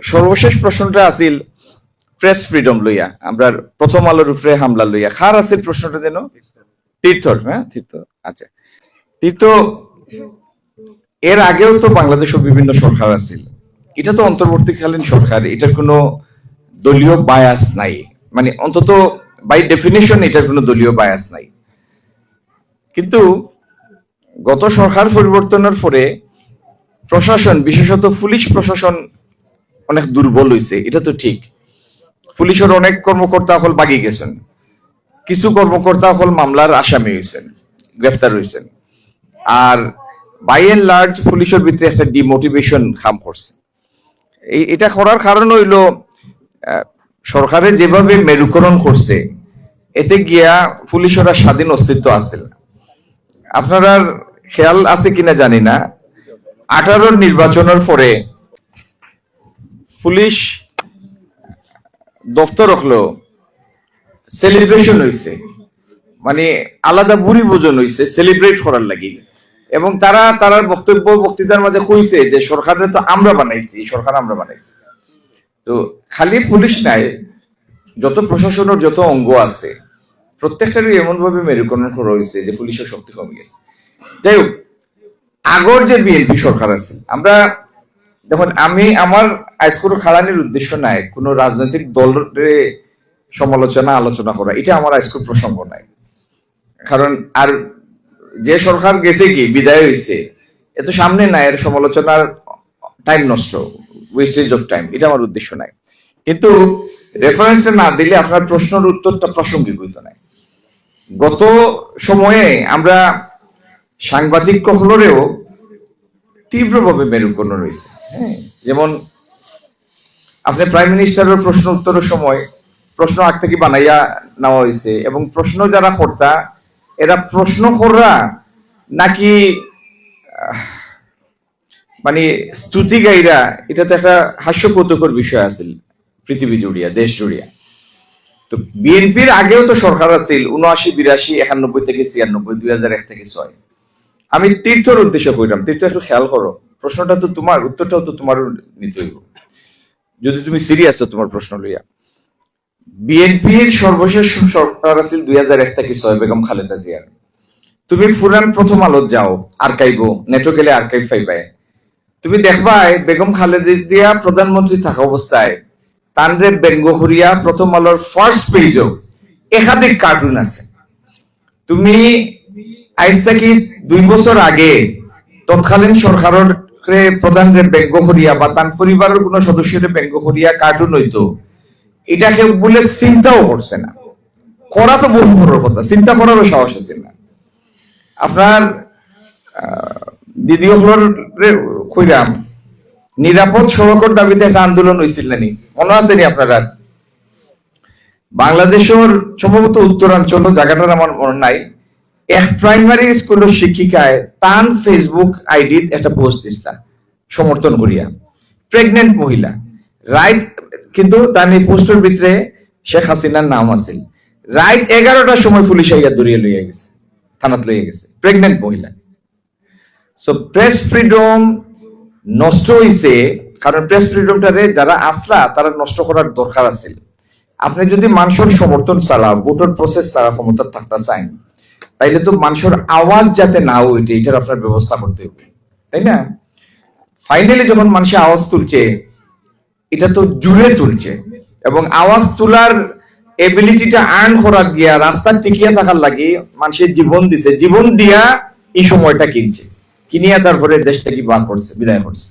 সর্বশেষ প্রশ্নটা আছিল প্রেস ফ্রিডম লইয়া, আমরা প্রথম আলোর উপরে হামলা লইয়া। খার আছিল প্রশ্নটা যেন তীর্থর, হ্যাঁ তীর্থ। আচ্ছা, তীর্থ এর আগেও তো বাংলাদেশের বিভিন্ন সরকার আছিল, এটা তো অন্তর্বর্তীকালীন সরকার, এটার কোনো দলীয় বায়াস নাই, মানে অন্তত বাই ডেফিনেশন এটার কোনো দলীয় বায়াস নাই। কিন্তু গত সরকার পরিবর্তনের পরে প্রশাসন, বিশেষত পুলিশ প্রশাসন অনেক দুর্বল হয়েছে, এটা তো ঠিক। পুলিশের অনেক কর্মকর্তা হল বাগি গেছেন, কিছু কর্মকর্তা হল মামলার আসামি হয়েছেন, গ্রেফতার হয়েছেন। আর বাই এন্ড লার্জ পুলিশের ভিতরে একটা ডিমোটিভেশন কাম করছে। এটা করার কারণ হইল সরকারে যেভাবে মেরুকরণ করছে, এতে গিয়া পুলিশের স্বাধীন অস্তিত্ব আছে না। আপনারা খেয়াল আছে কিনা জানি না, 18 নির্বাচনের পরে পুলিশ দপ্তর হলো সেলিব্রেশন হয়েছে, মানে আলাদা বুড়ি ভোজন হয়েছে সেলিব্রেট করার লাগি। এবং তারা বক্তৃতার মাঝে কইছে যে সরকারের তো আমরা বানাইছি, সরকার আমরা বানাইছি। তো খালি পুলিশ নাই, যত প্রশাসনের যত অঙ্গ আছে প্রত্যেকটারই এমন ভাবে মেরুকরণ করা হয়েছে যে পুলিশের শক্তি কমে গেছে। যাই হোক, আগর যে বিএনপি সরকার আছে, আমরা দেখুন, আমি আমার আইসকোর খাড়ানির উদ্দেশ্য নাই কোন রাজনৈতিক দলের সমালোচনা আলোচনা করা, এটা আমার আইসকোর প্রসঙ্গ নাই। কারণ আর যে সরকার গেছে কি বিদায় হয়েছে, এত সামনে নাই, এর সমালোচনার টাইম নষ্ট, ওয়েস্টেজ অফ টাইম, এটা আমার উদ্দেশ্য নাই। কিন্তু রেফারেন্সটা না দিলে আপনার প্রশ্নের উত্তরটা প্রাসঙ্গিক হইতো না। গত সময়ে আমরা সাংবাদিক হলেও তীব্রভাবে মেরুকরণ রয়েছে। হ্যাঁ, যেমন আপনি প্রাইম মিনিস্টারের প্রশ্ন উত্তরের সময় প্রশ্ন আগ থেকে বানাইয়া নেওয়া হয়েছে, এবং প্রশ্ন যারা কর্তা এরা প্রশ্ন কররা নাকি মানে স্তুতি গাইরা, এটা তো একটা হাস্যকৌতুকর বিষয় আছে পৃথিবী জুড়িয়া, দেশ জুড়িয়া। তো বিএনপির আগেও তো সরকার আছিল 79, 82, 91 থেকে 96, 2001 থেকে 6। আমি তীর্থর উদ্দেশ্য কইলাম, তীর্থ একটু খেয়াল করো, প্রশ্নটা তো তোমার, উত্তরটাও তো তোমার নিতে হইব যদি তুমি সিরিয়াস তোমার প্রশ্ন লইয়া। বিএনপির সর্বশেষ সরকার আছিল 2001 থেকে 6, বেগম খালেদা জিয়ার। তুমি পুরান প্রথম আলো যাও, আর্কাইভ, নেটো গেলে আর্কাইভ পাইবাই, তুমি দেখবাই বেগম খালেদা জিয়া প্রধানমন্ত্রী থাকা অবস্থায় তানরে ব্যঙ্গ করিয়া প্রথম আলোর ফার্স্ট পেজও একাধিক কার্টুন আছে। তুমি আজ থেকে 2 বছর আগে তৎকালীন সরকারের প্রধানরে ব্যঙ্গ করিয়া বা তার পরিবারের কোন সদস্যের ব্যঙ্গ করিয়া কার্টুন হইতো, এটাকে বলে চিন্তাও করছে না, করা তো বহু বড় কথা, চিন্তা করারও সাহস আছে না। আপনার দিদি কইরাম নিরাপদ সড়কের দাবিতে একটা আন্দোলন হয়েছিল নানি, মনে আছে নি আপনারা? বাংলাদেশের সম্ভবত উত্তরাঞ্চল, জায়গাটার আমার মনে নাই, এক প্রাইমারি স্কুলের শিক্ষিকায় তান ফেসবুক আইডি একটা পোস্ট দিস্তা সমর্থন করিয়া, প্রেগনেন্ট মহিলা, রাইট, কিন্তু তার এই পোস্টের ভিতরে শেখ হাসিনার নাম আছে। রাইট 11টার সময় পুলিশ আইয়া দৌড়িয়ে লইয়া গেছে, থানাত লইয়া গেছে, প্রেগনেন্ট মহিলা। সো প্রেস ফ্রিডম নষ্ট হইছে, কারণ প্রেস ফ্রিডমটারে যারা আসলা তারা নষ্ট করার দরকার আছে। আপনি যদি মানুষের সমর্থন ছাড়া, ভোটের প্রসেস ছাড়া ক্ষমতা থাকতে চান, তাইলে তো মানুষের আওয়াজ যাতে না ওইটা, এটার আপনার ব্যবস্থা করতে হবে, তাই না? ফাইনালি যখন মানুষের আওয়াজ তুলছে, এটা তো জুড়ে তুলছে, এবং আওয়াজ তোলার এবিলিটিটা আর্ন করার গিয়া রাস্তা টিকিয়া থাকার লাগে মানুষের জীবন দিছে, জীবন দিয়া এই সময়টা কিনছে, কিনিয়া তারপরে দেশ থেকে বার করছে, বিদায় করছে।